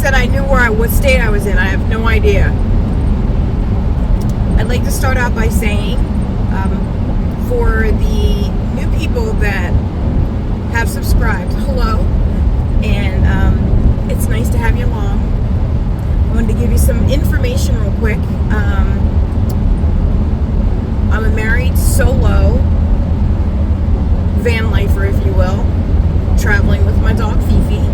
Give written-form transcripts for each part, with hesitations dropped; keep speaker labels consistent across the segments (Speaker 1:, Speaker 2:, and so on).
Speaker 1: said I knew what state I was in. I have no idea. I'd like to start out by saying, for the new people that have subscribed, hello, and it's nice to have you along. I wanted to give you some information real quick. I'm a married solo van lifer, if you will, traveling with my dog Fifi,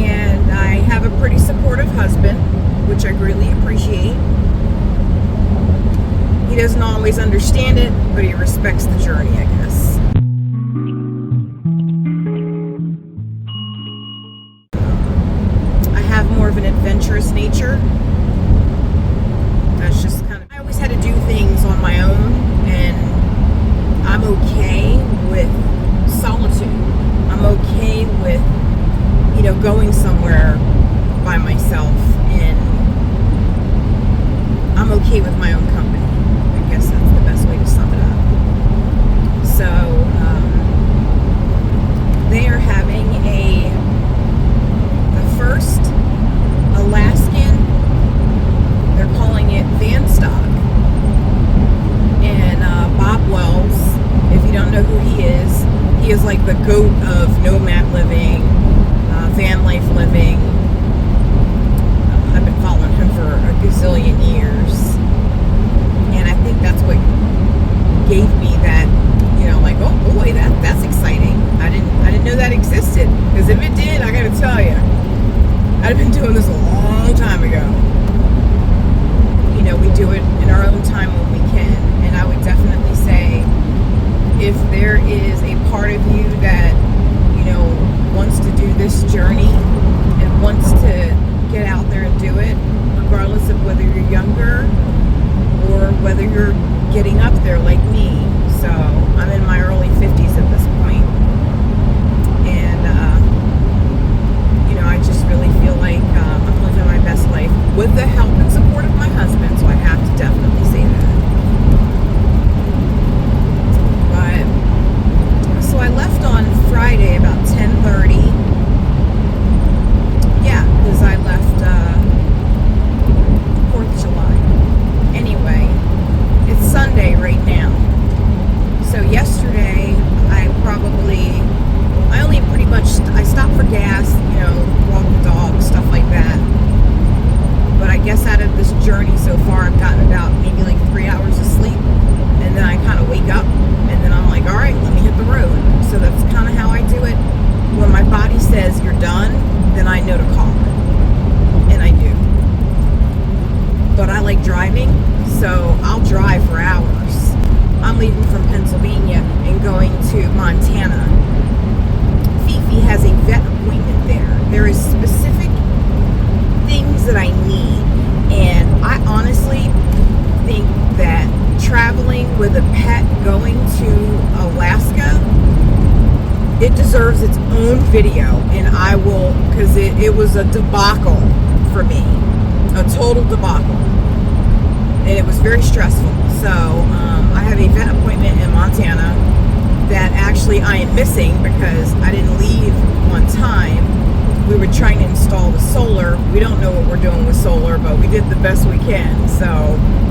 Speaker 1: and I have a pretty supportive husband, which I greatly appreciate. He doesn't always understand it, but he respects the journey, I guess. I have more of an adventurous nature. That's just kind of, I always had to do things on my own, and I'm okay with solitude. I'm okay with, going somewhere by myself, and I'm okay with my own company. I guess that's the best way to sum it up. So, they are having the first Alaskan, they're calling it van stock. And Bob Wells, if you don't know who he is like the GOAT of nomad living, van life living. I've been following him for a gazillion years, and I think that's what gave me that, like, oh boy, that's exciting. I didn't know that existed, because if it did, I gotta tell you, I'd have been doing this a long time ago. We do it in our own time when we can, and I would definitely say, if there is a part of you that wants to do this journey and wants to get out there and do it, regardless of whether you're younger or whether you're getting up there like me. So I'm in my early 50s at this point, and I just really feel like I'm living my best life with the help and support of my husband, so I have to definitely say that. So I left on Friday about 10:30. Yeah, because I left 4th of July. Anyway, it's Sunday right now. So yesterday, I only pretty much, I stopped for gas, walk the dog, stuff like that. But I guess out of this journey so far, I've gotten about maybe like 3 hours of sleep. And then I kind of wake up, and then I'm like, all right, let me hit the road. So that's kind of how I do it. When my body says you're done, then I know to call it. And I do. But I like driving, so I'll drive for hours. I'm leaving from Pennsylvania and going to Montana. Fifi has a vet appointment there. There is specific things that I need. And I honestly think that traveling with a pet going to Alaska, it deserves its own video, and I will, because it was a debacle for me, a total debacle, and it was very stressful. So I have a vet appointment in Montana that actually I am missing because I didn't leave on time. We were trying to install the solar. We don't know what we're doing with solar, but we did the best we can. So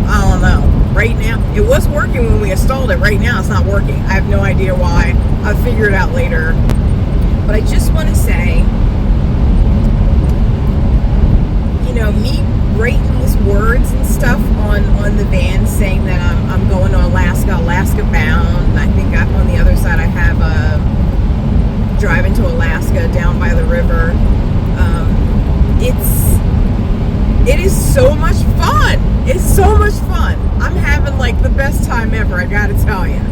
Speaker 1: I don't know. Right now, it was working when we installed it. Right now, it's not working. I have no idea why. I'll figure it out later. But I just want to say, me writing these words and stuff on the van saying that I'm going to Alaska bound. And I think on the other side I have driving to Alaska down by the river. It is so much fun. It's so much fun. I'm having like the best time ever, I gotta tell you.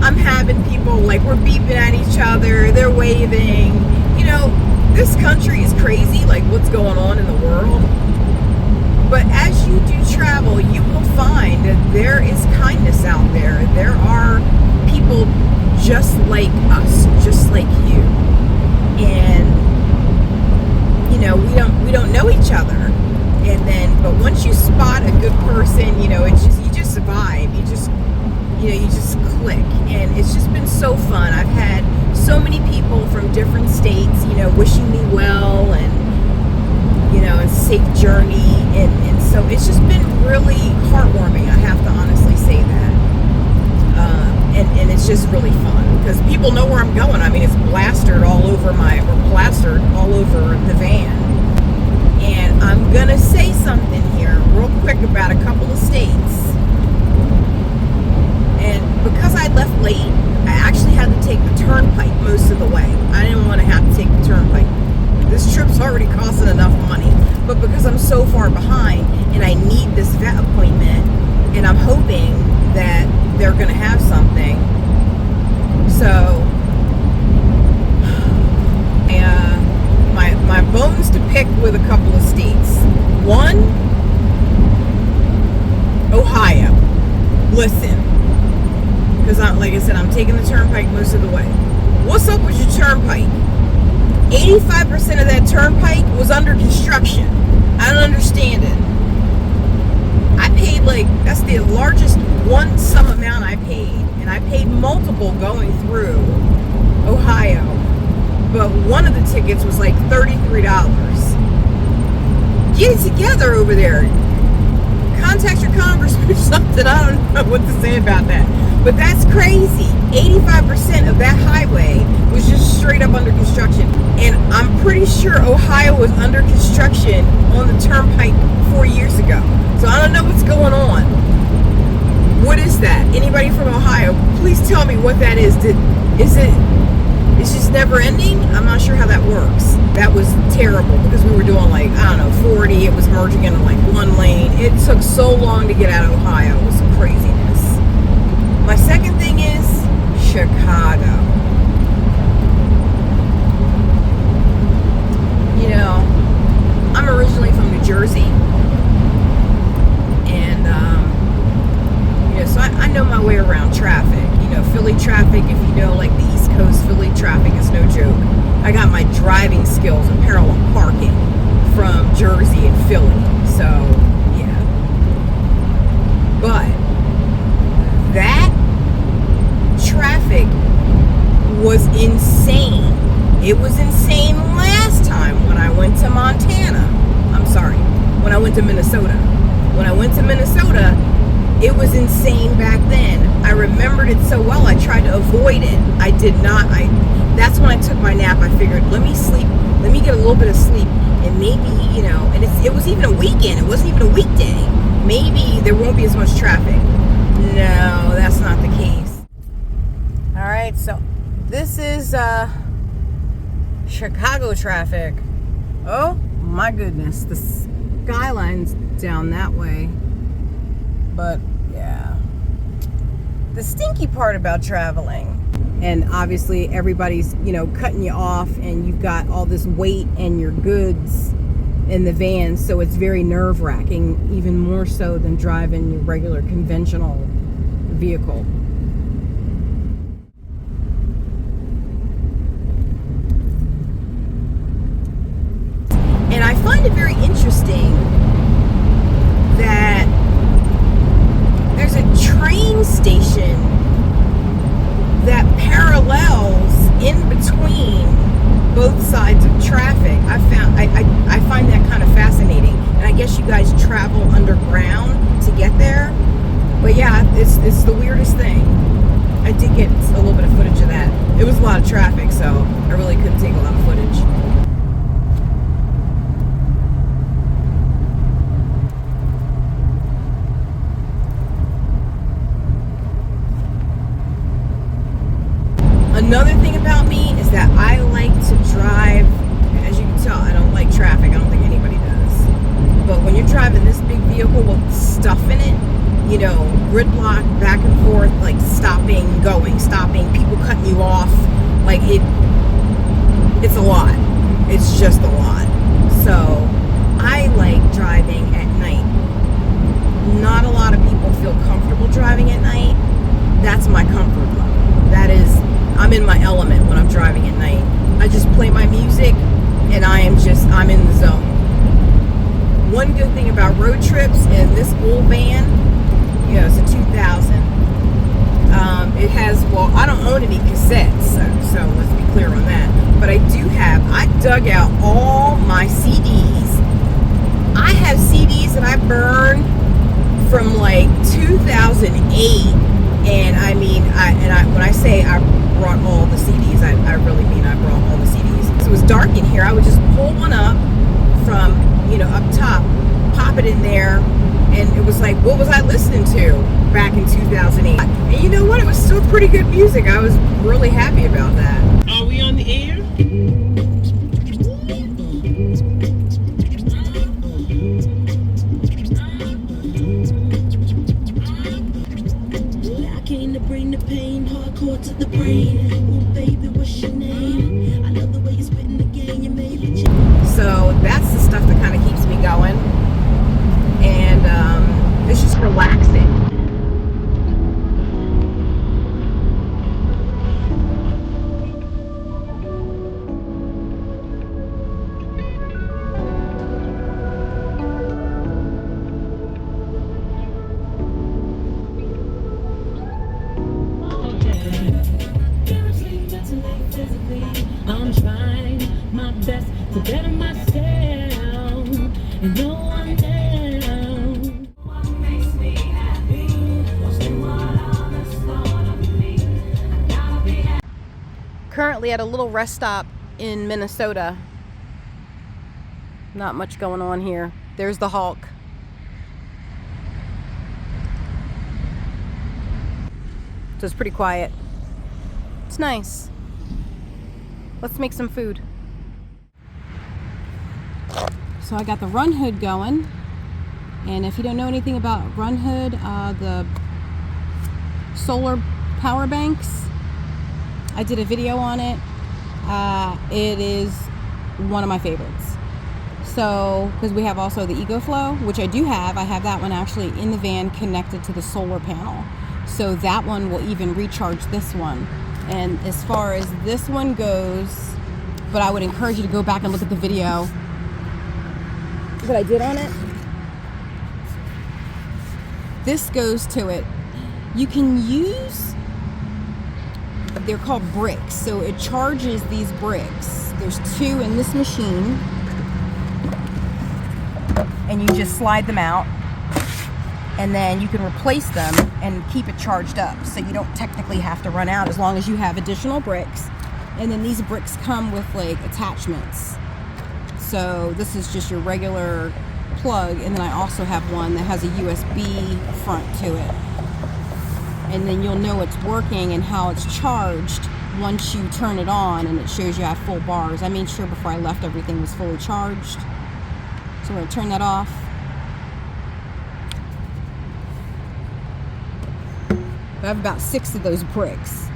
Speaker 1: I'm having people, like, we're beeping at each other, they're waving. This country is crazy, like what's going on in the world. But as you do travel, you will find that there is kindness out there. There are people just like us, just like you. And we don't know each other. And then, but once you spot a good person, you just survive. You you just click, and it's just been so fun. I've had so many people from different states, wishing me well and a safe journey, and so it's just been really heartwarming. I have to honestly say that, and it's just really fun because people know where I'm going. I mean, it's plastered all over the van. And I'm gonna say something here real quick about a couple of states. And because I left late, I actually had to take the turnpike most of the way. I didn't want to have to take the turnpike. This trip's already costing enough money. But because I'm so far behind and I need this vet appointment, and I'm hoping that they're going to have something. So, my bones to pick with a couple of states. One, Ohio. Listen. Because, like I said, I'm taking the turnpike most of the way. What's up with your turnpike? 85% of that turnpike was under construction. I don't understand it. I paid that's the largest one sum amount I paid. And I paid multiple going through Ohio. But one of the tickets was like $33. Get it together over there. Contact your congressman or something. I don't know what to say about that. But that's crazy. 85% of that highway was just straight up under construction. And I'm pretty sure Ohio was under construction on the turnpike 4 years ago. So I don't know what's going on. What is that? Anybody from Ohio, please tell me what that is. It's just never ending? I'm not sure how that works. That was terrible because we were doing 40. It was merging into one lane. It took so long to get out of Ohio. It was craziness. My second thing is Chicago. I'm originally from New Jersey. And, so I know my way around traffic. Philly traffic, if you know, the East Coast, Philly traffic is no joke. I got my driving skills and parallel parking from Jersey and Philly. So, yeah. But that traffic was insane. It was insane last time when I went to Montana. I'm sorry, when I went to Minnesota. When I went to Minnesota, it was insane back then. I remembered it so well. I tried to avoid it. I did not. That's when I took my nap. I figured, let me sleep. Let me get a little bit of sleep. And maybe, and it was even a weekend. It wasn't even a weekday. Maybe there won't be as much traffic. No, that's not the case. All right, so this is Chicago traffic. Oh, my goodness. The skyline's down that way. But yeah, the stinky part about traveling, and obviously everybody's cutting you off, and you've got all this weight and your goods in the van, so it's very nerve-wracking, even more so than driving your regular conventional vehicle. And I find it very interesting that there's a train station that parallels in between both sides of traffic. I find that kind of fascinating. And I guess you guys travel underground to get there. But yeah, it's the weirdest thing. I did get a little bit of footage of that. It was a lot of traffic, so I really couldn't take a lot of footage. Another thing about me is that I like to drive, as you can tell, I don't like traffic. I don't think anybody does. But when you're driving this big vehicle with stuff in it, gridlock, back and forth, stopping, going, stopping, people cutting you off, it's a lot. It's just a lot. So I like driving at night. Not a lot of people feel comfortable driving at night. That's my comfort level. That is, I'm in my element when I'm driving at night. I just play my music and I'm in the zone. One good thing about road trips in this old van, it's a 2000. It has, well, I don't own any cassettes, so let's be clear on that. But I dug out all my CDs. I have CDs that I burned from like 2008, and I mean, when I say I brought all the CDs, I really mean I brought all the CDs. So it was dark in here. I would just pull one up from, up top, pop it in there, and it was like, what was I listening to back in 2008? And you know what? It was still pretty good music. I was really happy about that.
Speaker 2: Are we on the air?
Speaker 3: I came to bring the pain, hardcore to the brain. Oh baby, what's your name? I love the way you're spitting the game, you made me change.
Speaker 1: So that's the stuff that kind of keeps me going. And it's just relaxing.
Speaker 3: I'm trying my best to better myself, and no one else. What makes me happy? What others thought of me. I gotta be happy.
Speaker 1: Currently at a little rest stop in Minnesota. Not much going on here. There's the Hulk. So it's pretty quiet. It's nice. Let's make some food. So I got the Run Hood going. And if you don't know anything about Run Hood, the solar power banks, I did a video on it. It is one of my favorites. So, because we have also the EcoFlow, which I do have. I have that one actually in the van connected to the solar panel. So that one will even recharge this one. And as far as this one goes, but I would encourage you to go back and look at the video that I did on it. This goes to it. You can use, they're called bricks. So it charges these bricks. There's 2 in this machine. And you just slide them out. And then you can replace them and keep it charged up. So you don't technically have to run out as long as you have additional bricks. And then these bricks come with like attachments. So this is just your regular plug. And then I also have one that has a USB front to it. And then you'll know it's working and how it's charged once you turn it on and it shows you have full bars. I made sure before I left everything was fully charged. So I'm going to turn that off. I have about 6 of those bricks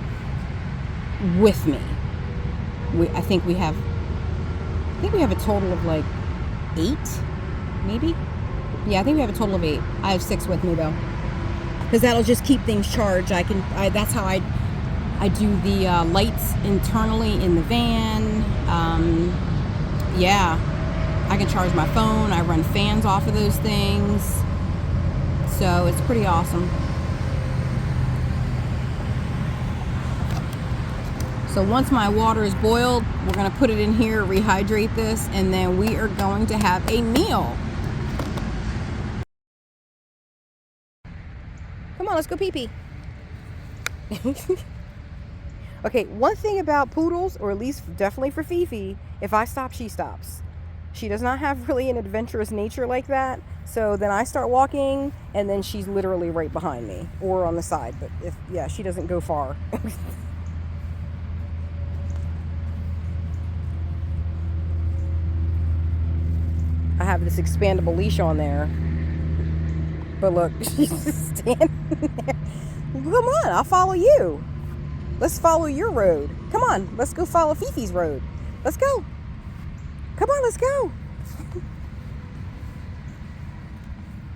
Speaker 1: with me. I think we have a total of like 8, maybe. Yeah, I think we have a total of 8. I have 6 with me though, because that'll just keep things charged. That's how I do the lights internally in the van. Yeah, I can charge my phone. I run fans off of those things, so it's pretty awesome. So once my water is boiled, we're going to put it in here, rehydrate this, and then we are going to have a meal. Come on, let's go pee-pee. Okay, one thing about poodles, or at least definitely for Fifi, if I stop, she stops. She does not have really an adventurous nature like that. So then I start walking, and then she's literally right behind me or on the side. But she doesn't go far. I have this expandable leash on there. But look, she's just standing there. Come on, I'll follow you. Let's follow your road. Come on, let's go follow Fifi's road. Let's go. Come on, let's go.